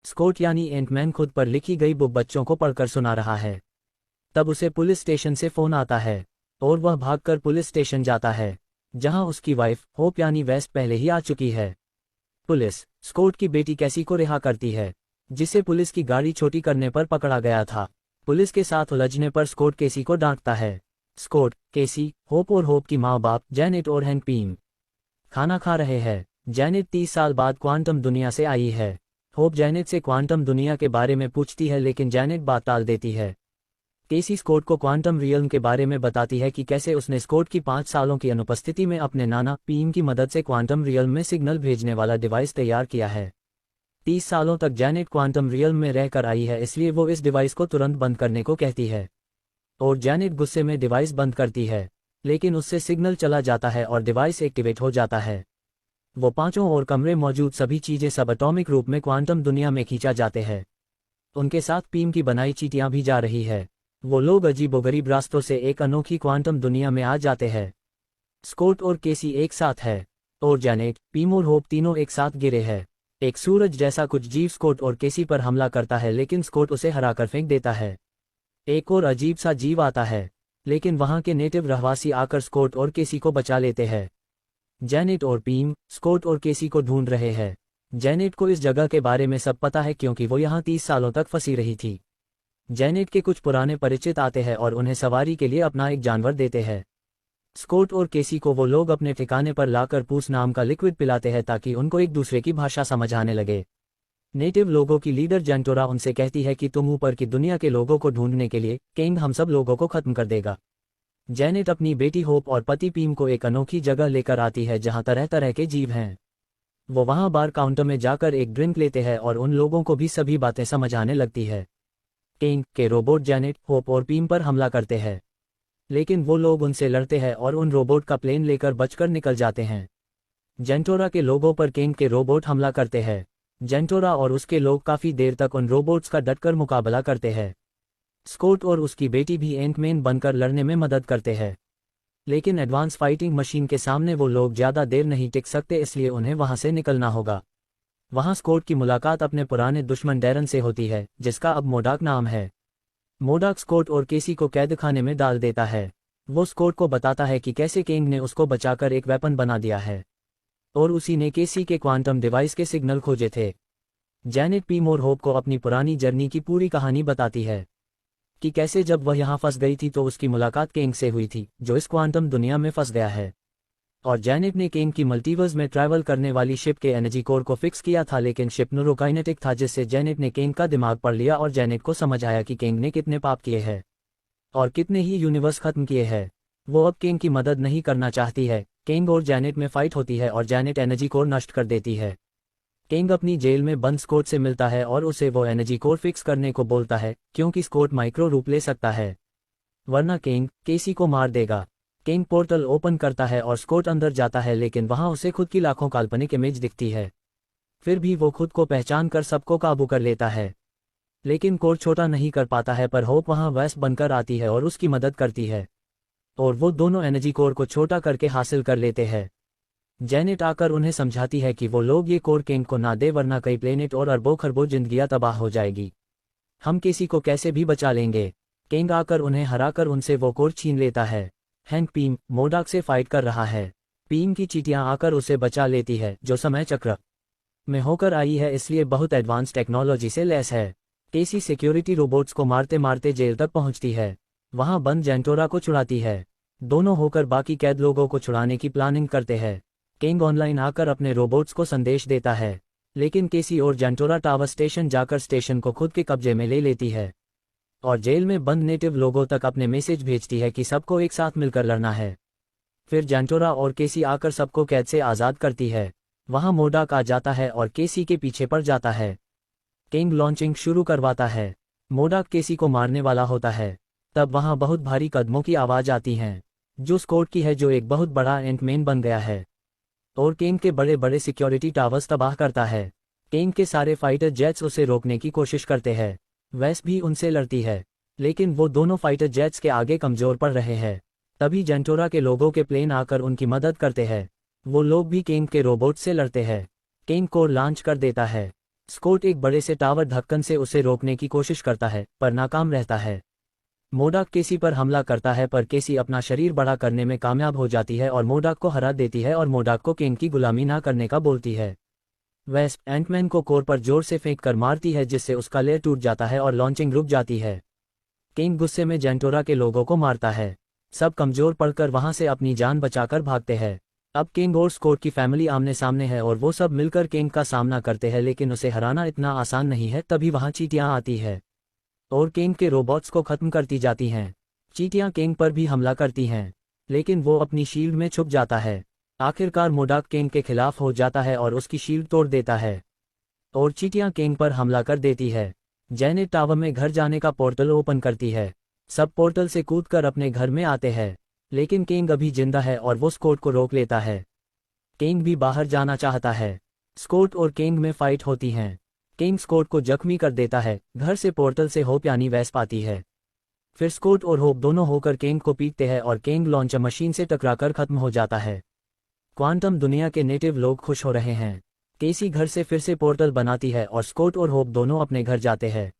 Scott यानी Ant-Man खुद पर लिखी गई बुक बच्चों को पढ़कर सुना रहा है। तब उसे पुलिस स्टेशन से फ़ोन आता है और वह भागकर पुलिस स्टेशन जाता है, जहां उसकी वाइफ होप यानी वेस्ट पहले ही आ चुकी है। पुलिस स्कॉट की बेटी कैसी को रिहा करती है, जिसे पुलिस की गाड़ी छोटी करने पर पकड़ा गया था। पुलिस के साथ उलझने पर स्कॉट केसी को डांटता है। स्कॉट, केसी, होप और होप की माँ बाप जैनेट और हैंक पीम खाना खा रहे हैं। जैनेट 30 साल बाद क्वांटम दुनिया से आई है। होप जैनेट से क्वांटम दुनिया के बारे में पूछती है, लेकिन जैनेट बात टाल देती है। केसी स्कॉट को क्वांटम रियल्म के बारे में बताती है कि कैसे उसने स्कॉट की 5 सालों की अनुपस्थिति में अपने नाना पीम की मदद से क्वांटम रियल्म में सिग्नल भेजने वाला डिवाइस तैयार किया है। 30 सालों तक जैनेट क्वांटम रियल्म में रहकर आई है, इसलिए वो इस डिवाइस को तुरंत बंद करने को कहती है। और जैनेट गुस्से में डिवाइस बंद करती है, लेकिन उससे सिग्नल चला जाता है और डिवाइस एक्टिवेट हो जाता है। वो पांचों और कमरे मौजूद सभी चीजें सब एटॉमिक रूप में क्वांटम दुनिया में खींचा जाते हैं। उनके साथ पीम की बनाई चींटियां भी जा रही है। वो लोग अजीबोगरीब रास्तों से एक अनोखी क्वांटम दुनिया में आ जाते हैं। स्कॉट और केसी एक साथ है और जैनेट, पीम और होप तीनों एक साथ गिरे हैं। एक सूरज जैसा कुछ जीव स्कॉट और केसी पर हमला करता है, लेकिन स्कॉट उसे हराकर फेंक देता है। एक और अजीब सा जीव आता है, लेकिन वहां के नेटिव रहवासी आकर स्कॉट और केसी को बचा लेते हैं। जैनेट और पीम स्कॉट और केसी को ढूंढ रहे हैं। जैनेट को इस जगह के बारे में सब पता है, क्योंकि वो यहाँ 30 सालों तक फंसी रही थी। जैनेट के कुछ पुराने परिचित आते हैं और उन्हें सवारी के लिए अपना एक जानवर देते हैं। स्कॉट और केसी को वो लोग अपने ठिकाने पर लाकर पूस नाम का लिक्विड पिलाते हैं, ताकि उनको एक दूसरे की भाषा समझ आने लगे। नेटिव लोगों की लीडर जेंटोरा उनसे कहती है कि तुम ऊपर की दुनिया के लोगों को ढूंढने के लिए किंग हम सब लोगों को खत्म कर देगा। जैनेट अपनी बेटी होप और पति पीम को एक अनोखी जगह लेकर आती है, जहां तरह तरह के जीव हैं। वो वहां बार काउंटर में जाकर एक ड्रिंक लेते हैं और उन लोगों को भी सभी बातें समझ आने लगती है। किंग के रोबोट जैनेट, होप और पीम पर हमला करते हैं, लेकिन वो लोग उनसे लड़ते हैं और उन रोबोट का प्लेन लेकर बचकर निकल जाते हैं। जेंटोरा के लोगों पर किंग के रोबोट हमला करते हैं। जेंटोरा और उसके लोग काफी देर तक उन रोबोट्स का डटकर मुकाबला करते हैं। स्कॉट और उसकी बेटी भी एंटमैन बनकर लड़ने में मदद करते हैं, लेकिन एडवांस फाइटिंग मशीन के सामने वो लोग ज्यादा देर नहीं टिक सकते, इसलिए उन्हें वहां से निकलना होगा। वहां स्कॉट की मुलाकात अपने पुराने दुश्मन डैरन से होती है, जिसका अब मोडाक नाम है। मोडाक स्कॉट और केसी को कैद खाने में डाल देता है। वो स्कॉट को बताता है कि कैसे किंग ने उसको बचाकर एक वेपन बना दिया है, और उसी ने केसी के क्वांटम डिवाइस के सिग्नल खोजे थे। जैनेट, पीम और होप को अपनी पुरानी जर्नी की पूरी कहानी बताती है कि कैसे जब वह यहाँ फंस गई थी तो उसकी मुलाकात किंग से हुई थी, जो इस क्वांटम दुनिया में फंस गया है। और जैनेट ने किंग की मल्टीवर्स में ट्रैवल करने वाली शिप के एनर्जी कोर को फिक्स किया था, लेकिन शिप न्यूरोकाइनेटिक था, जिससे जैनेट ने किंग का दिमाग पढ़ लिया और जैनेट को समझ आया कि किंग ने कितने पाप किए हैं और कितने ही यूनिवर्स खत्म किए हैं। वो अब किंग की मदद नहीं करना चाहती है। किंग और जैनेट में फाइट होती है और जैनेट एनर्जी कोर नष्ट कर देती है। किंग अपनी जेल में बंद स्कॉट से मिलता है और उसे वो एनर्जी कोर फिक्स करने को बोलता है, क्योंकि स्कॉट माइक्रो रूप ले सकता है, वरना किंग केसी को मार देगा। किंग पोर्टल ओपन करता है और स्कॉट अंदर जाता है, लेकिन वहां उसे खुद की लाखों काल्पनिक इमेज दिखती है। फिर भी वो खुद को पहचान कर सबको काबू कर लेता है, लेकिन कोर छोटा नहीं कर पाता है। पर होप वहां वैस बनकर आती है और उसकी मदद करती है, और वो दोनों एनर्जी कोर को छोटा करके हासिल कर लेते हैं। जैनेट आकर उन्हें समझाती है कि वो लोग ये कोर किंग को ना दे, वरना कई प्लेनेट और अरबों खरबों जिंदगियां तबाह हो जाएगी। हम किसी को कैसे भी बचा लेंगे। किंग आकर उन्हें हराकर उनसे वो कोर छीन लेता है। हैंक पीम मोडाक से फाइट कर रहा है। पीम की चींटियां आकर उसे बचा लेती है, जो समय चक्र में होकर आई है, इसलिए बहुत एडवांस टेक्नोलॉजी से लैस है। केसी सिक्योरिटी रोबोट्स को मारते मारते जेल तक पहुंचती है। वहां बंद जेंटोरा को छुड़ाती है। दोनों होकर बाकी कैद लोगों को छुड़ाने की प्लानिंग करते हैं। किंग ऑनलाइन आकर अपने रोबोट्स को संदेश देता है, लेकिन केसी और जेंटोरा टावर स्टेशन जाकर स्टेशन को खुद के कब्जे में ले लेती है और जेल में बंद नेटिव लोगों तक अपने मैसेज भेजती है कि सबको एक साथ मिलकर लड़ना है। फिर जेंटोरा और केसी आकर सबको कैद से आज़ाद करती है। वहां मोडाक आ जाता है और केसी के पीछे पड़ जाता है। किंग लॉन्चिंग शुरू करवाता है। मोडाक केसी को मारने वाला होता है। तब वहां बहुत भारी कदमों की आवाज आती है, जो स्कॉट की है, जो एक बहुत बड़ा एंटमैन बन गया है और किंग के बड़े बड़े सिक्योरिटी टावर्स तबाह करता है। किंग के सारे फाइटर जेट्स उसे रोकने की कोशिश करते हैं। वैस भी उनसे लड़ती है, लेकिन वो दोनों फाइटर जेट्स के आगे कमजोर पड़ रहे हैं। तभी जेंटोरा के लोगों के प्लेन आकर उनकी मदद करते हैं। वो लोग भी किंग के रोबोट से लड़ते हैं। किंग कोर लॉन्च कर देता है। स्कॉट एक बड़े से टावर ढक्कन से उसे रोकने की कोशिश करता है पर नाकाम रहता है। मोडाक केसी पर हमला करता है पर केसी अपना शरीर बड़ा करने में कामयाब हो जाती है और मोडाक को हरा देती है और मोडाक को किंग की गुलामी ना करने का बोलती है। वेस्प एंटमैन को कोर पर जोर से फेंक कर मारती है जिससे उसका लेयर टूट जाता है और लॉन्चिंग रुक जाती है। किंग गुस्से में जेंटोरा के लोगों को मारता है। सब कमजोर पड़कर वहां से अपनी जान बचाकर भागते हैं। अब किंग और स्कॉट की फैमिली आमने सामने है और वो सब मिलकर किंग का सामना करते हैं, लेकिन उसे हराना इतना आसान नहीं है। तभी वहां चींटियां आती है और किंग के रोबोट्स को खत्म करती जाती हैं। चींटियां किंग पर भी हमला करती हैं, लेकिन वो अपनी शील्ड में छुप जाता है। आखिरकार मोडाक किंग के खिलाफ हो जाता है और उसकी शील्ड तोड़ देता है और चींटियां किंग पर हमला कर देती है। जैनेट टावर में घर जाने का पोर्टल ओपन करती है। सब पोर्टल से कूदकर अपने घर में आते हैं, लेकिन किंग अभी जिंदा है और वो स्कॉट को रोक लेता है। किंग भी बाहर जाना चाहता है। स्कॉट और किंग में फाइट होती हैं। किंग स्कॉट को जख्मी कर देता है। घर से पोर्टल से होप यानी वेस्प आती है। फिर स्कॉट और होप दोनों होकर किंग को पीटते हैं और किंग लॉन्चर मशीन से टकराकर खत्म हो जाता है। क्वांटम दुनिया के नेटिव लोग खुश हो रहे हैं। केसी घर से फिर से पोर्टल बनाती है और स्कॉट और होप दोनों अपने घर जाते हैं।